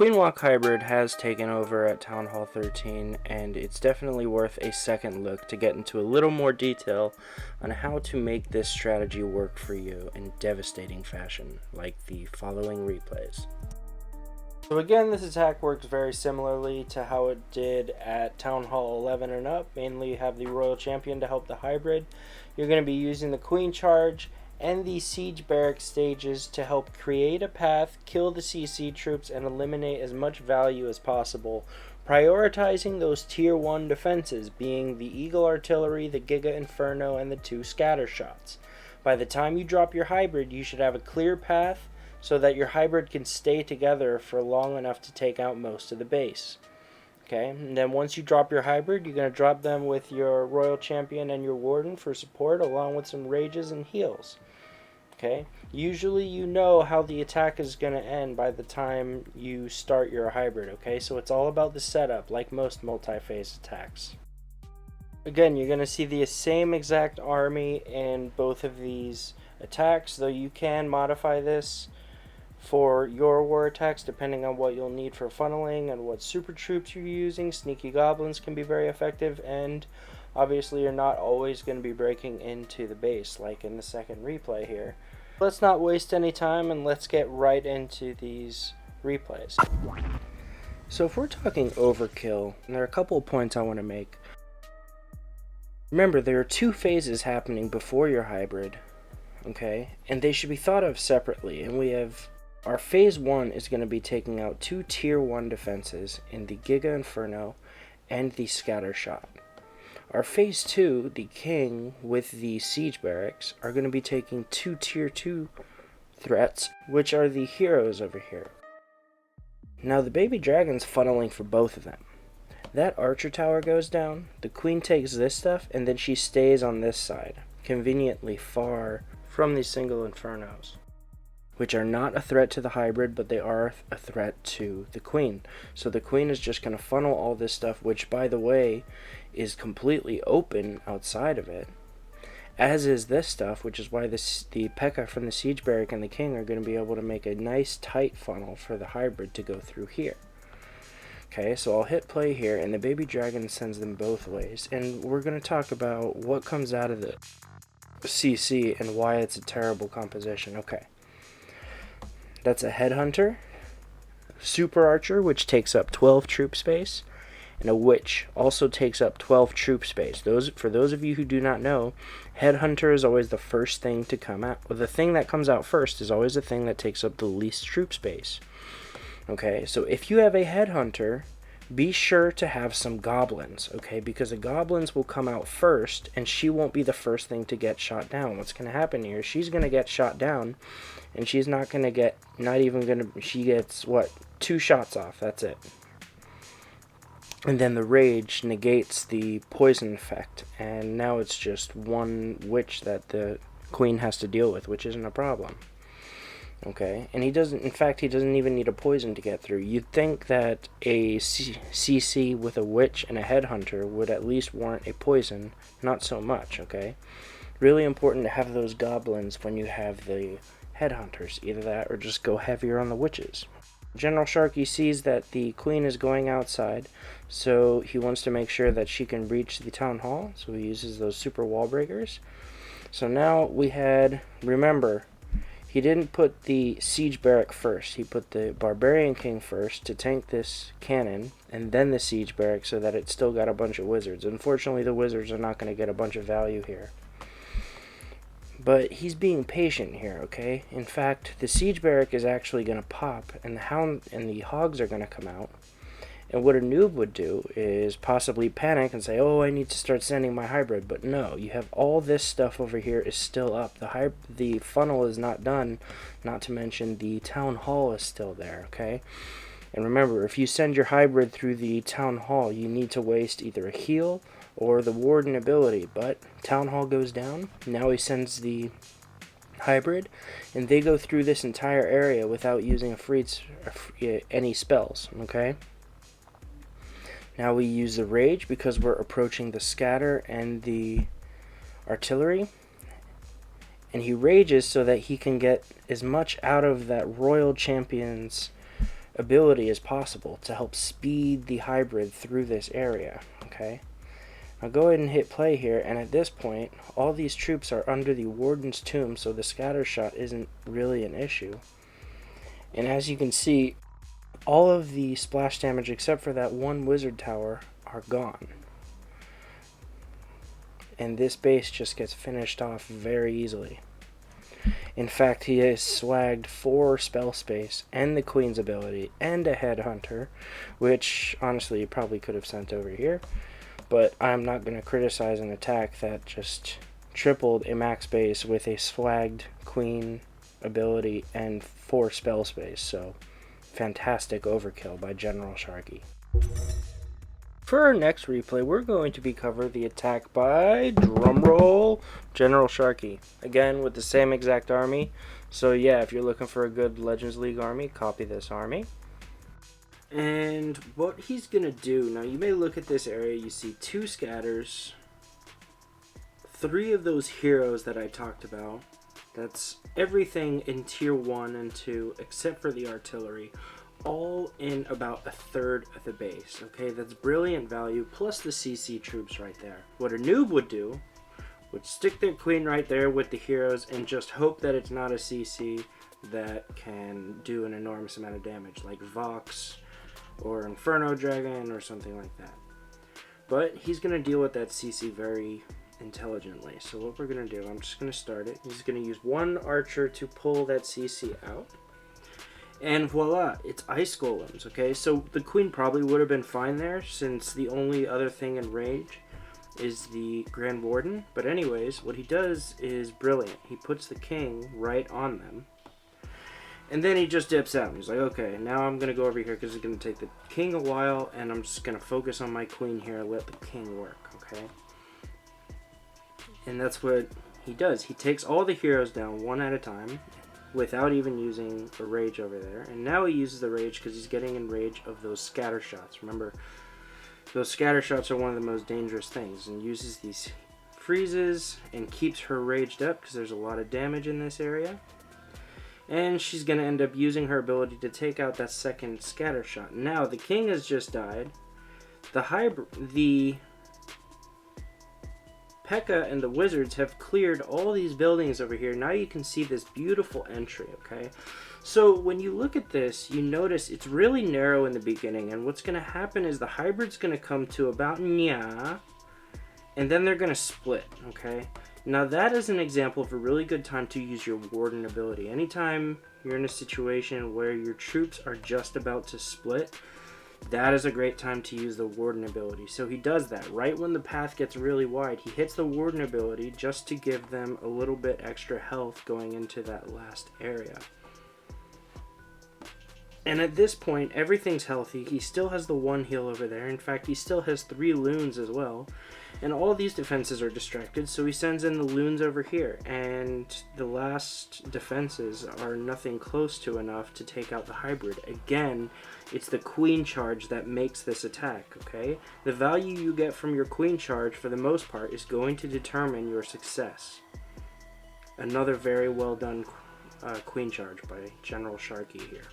Queen Walk Hybrid has taken over at Town Hall 13, and it's definitely worth a second look to get into a little more detail on how to make this strategy work for you in devastating fashion, like the following replays. So again, this attack works very similarly to how it did at Town Hall 11 and up. Mainly you have the Royal Champion to help the hybrid. You're going to be using the Queen Charge and the Siege Barracks stages to help create a path, kill the CC troops, and eliminate as much value as possible, prioritizing those tier 1 defenses, being the Eagle Artillery, the Giga Inferno, and the 2 scatter shots. By the time you drop your hybrid, you should have a clear path so that your hybrid can stay together for long enough to take out most of the base. Okay, and then once you drop your hybrid, you're going to drop them with your Royal Champion and your Warden for support, along with some rages and heals. Okay, usually you know how the attack is going to end by the time you start your hybrid, okay? So it's all about the setup, like most multi-phase attacks. Again, you're going to see the same exact army in both of these attacks, though you can modify this for your war attacks depending on what you'll need for funneling and what super troops you're using. Sneaky goblins can be very effective, and obviously you're not always going to be breaking into the base like in the second replay here. Let's not waste any time and let's get right into these replays. So if we're talking overkill, and there are a couple of points I want to make. Remember, there are two phases happening before your hybrid, okay? And they should be thought of separately. And we have our phase 1 is going to be taking out 2 tier 1 defenses in the Giga Inferno and the Scatter Shot. Our phase 2, the King with the Siege Barracks, are going to be taking 2 tier 2 threats, which are the heroes over here. Now the baby dragon's funneling for both of them. That archer tower goes down, the queen takes this stuff, and then she stays on this side, conveniently far from these single infernos, which are not a threat to the hybrid, but they are a threat to the queen. So the queen is just going to funnel all this stuff, which, by the way, is completely open outside of it, as is this stuff, which is why the P.E.K.K.A. from the Siege Barrack and the King are going to be able to make a nice tight funnel for the hybrid to go through here. Okay, so I'll hit play here, and the baby dragon sends them both ways, and we're going to talk about what comes out of the CC and why it's a terrible composition. Okay, that's a headhunter, super archer, which takes up 12 troop space, and a witch also takes up 12 troop space. For those of you who do not know, headhunter is always the first thing to come out. Well, the thing that comes out first is always the thing that takes up the least troop space. Okay, so if you have a headhunter, be sure to have some goblins, okay, because the goblins will come out first, and she won't be the first thing to get shot down. What's going to happen here, she's going to get shot down, and she's not going to get, she gets, what, 2 shots off, that's it. And then the rage negates the poison effect, and now it's just one witch that the queen has to deal with, which isn't a problem. Okay, and he doesn't even need a poison to get through. You'd think that a CC with a witch and a headhunter would at least warrant a poison, not so much, okay? Really important to have those goblins when you have the headhunters, either that or just go heavier on the witches. General Sharky sees that the queen is going outside, so he wants to make sure that she can reach the town hall, so he uses those super wall breakers. So now we had, remember, he didn't put the Siege Barrack first. He put the Barbarian King first to tank this cannon, and then the Siege Barrack so that it still got a bunch of wizards. Unfortunately, the wizards are not going to get a bunch of value here. But he's being patient here, okay? In fact, the Siege Barrack is actually going to pop, and the Hound and the Hogs are going to come out. And what a noob would do is possibly panic and say, oh, I need to start sending my hybrid. But no, you have all this stuff over here is still up. The funnel is not done, not to mention the town hall is still there, okay? And remember, if you send your hybrid through the town hall, you need to waste either a heal or the warden ability. But town hall goes down. Now he sends the hybrid, and they go through this entire area without using any spells, okay? Now we use the rage because we're approaching the scatter and the artillery, and he rages so that he can get as much out of that Royal Champion's ability as possible to help speed the hybrid through this area, okay? Now go ahead and hit play here, and at this point, all these troops are under the Warden's tomb, so the scatter shot isn't really an issue. And as you can see, all of the splash damage except for that one wizard tower are gone. And this base just gets finished off very easily. In fact, he has swagged 4 spell space and the Queen's ability and a headhunter, which honestly you probably could have sent over here, but I'm not going to criticize an attack that just tripled a max base with a swagged Queen ability and 4 spell space, so fantastic overkill by General Sharky. For our next replay, we're going to be covering the attack by, drumroll, General Sharky. Again, with the same exact army. So yeah, if you're looking for a good Legends League army, copy this army. And what he's going to do, now you may look at this area, you see 2 scatters, 3 of those heroes that I talked about. That's everything in tier 1 and 2 except for the artillery. All in about a third of the base, okay? That's brilliant value, plus the CC troops right there. What a noob would do would stick their queen right there with the heroes and just hope that it's not a CC that can do an enormous amount of damage, like Vox or Inferno Dragon or something like that. But he's going to deal with that CC very intelligently. So what we're going to do, I'm just going to start it. He's going to use 1 archer to pull that CC out. And voila, it's ice golems, okay? So the queen probably would have been fine there, since the only other thing in range is the Grand Warden. But anyways, what he does is brilliant. He puts the king right on them. And then he just dips out. He's like, okay, now I'm going to go over here because it's going to take the king a while, and I'm just going to focus on my queen here, let the king work, okay? And that's what he does. He takes all the heroes down one at a time, without even using a rage over there. And now he uses the rage because he's getting in rage of those scatter shots. Remember, those scatter shots are one of the most dangerous things, and uses these freezes and keeps her raged up because there's a lot of damage in this area. And she's going to end up using her ability to take out that second scatter shot. Now the king has just died. The P.E.K.K.A. and the wizards have cleared all these buildings over here. Now you can see this beautiful entry, okay? So when you look at this, you notice it's really narrow in the beginning, and what's going to happen is the hybrid's going to come to about nya, and then they're going to split, okay? Now that is an example of a really good time to use your Warden ability. Anytime you're in a situation where your troops are just about to split, that is a great time to use the Warden ability. So he does that right when the path gets really wide. He hits the Warden ability just to give them a little bit extra health going into that last area. And at this point, everything's healthy. He still has the 1 heal over there. In fact, he still has 3 loons as well. And all these defenses are distracted, so he sends in the loons over here. And the last defenses are nothing close to enough to take out the hybrid. Again, it's the queen charge that makes this attack, okay? The value you get from your queen charge, for the most part, is going to determine your success. Another very well done queen charge by General Sharky here.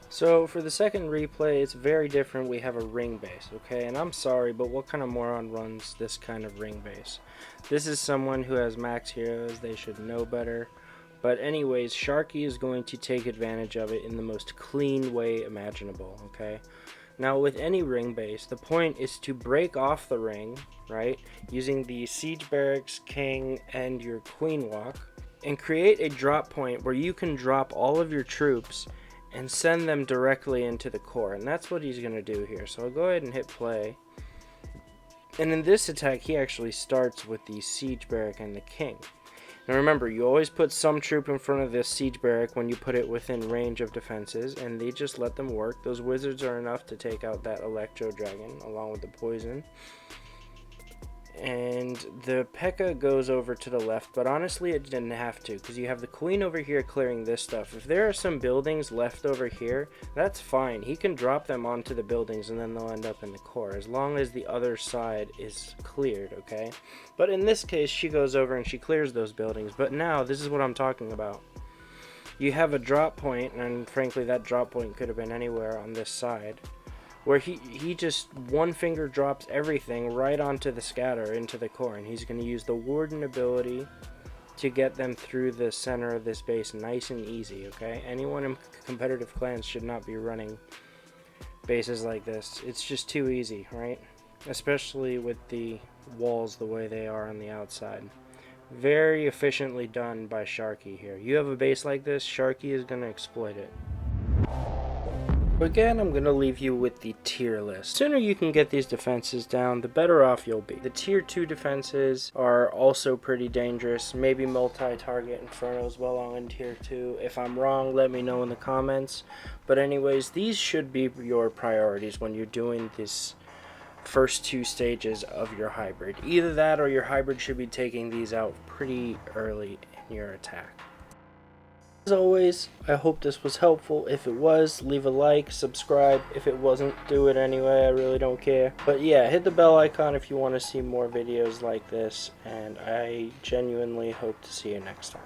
So for the second replay, it's very different. We have a ring base, okay? And I'm sorry, but what kind of moron runs this kind of ring base? This is someone who has max heroes. They should know better. But anyways, Sharky is going to take advantage of it in the most clean way imaginable, okay? Now with any ring base, the point is to break off the ring, right? Using the siege barracks, king, and your queen walk, and create a drop point where you can drop all of your troops and send them directly into the core. And that's what he's going to do here. So I'll go ahead and hit play. And in this attack, he actually starts with the siege barrack and the king. Now remember, you always put some troop in front of this siege barrack when you put it within range of defenses, and they just let them work. Those wizards are enough to take out that electro dragon along with the poison. And the P.E.K.K.A. goes over to the left, but honestly it didn't have to, because you have the queen over here clearing this stuff. If there are some buildings left over here, that's fine. He can drop them onto the buildings and then they'll end up in the core, as long as the other side is cleared, okay? But in this case, she goes over and she clears those buildings. But now, this is what I'm talking about. you have a drop point, and frankly that drop point could have been anywhere on this side, where he just one finger drops everything right onto the scatter into the core, and he's going to use the Warden ability to get them through the center of this base nice and easy. Okay, anyone in competitive clans should not be running bases like this. It's just too easy, right? Especially with the walls the way they are on the outside. Very efficiently done by Sharky here. You have a base like this, Sharky is going to exploit it. Again, I'm going to leave you with the tier list. The sooner you can get these defenses down, the better off you'll be. The tier 2 defenses are also pretty dangerous. Maybe multi-target Infernos belong in tier 2. If I'm wrong, let me know in the comments. But anyways, these should be your priorities when you're doing this first 2 stages of your hybrid. Either that or your hybrid should be taking these out pretty early in your attack. As always, I hope this was helpful. If it was, leave a like, subscribe. If it wasn't, do it anyway, I really don't care. But yeah, hit the bell icon if you want to see more videos like this, and I genuinely hope to see you next time.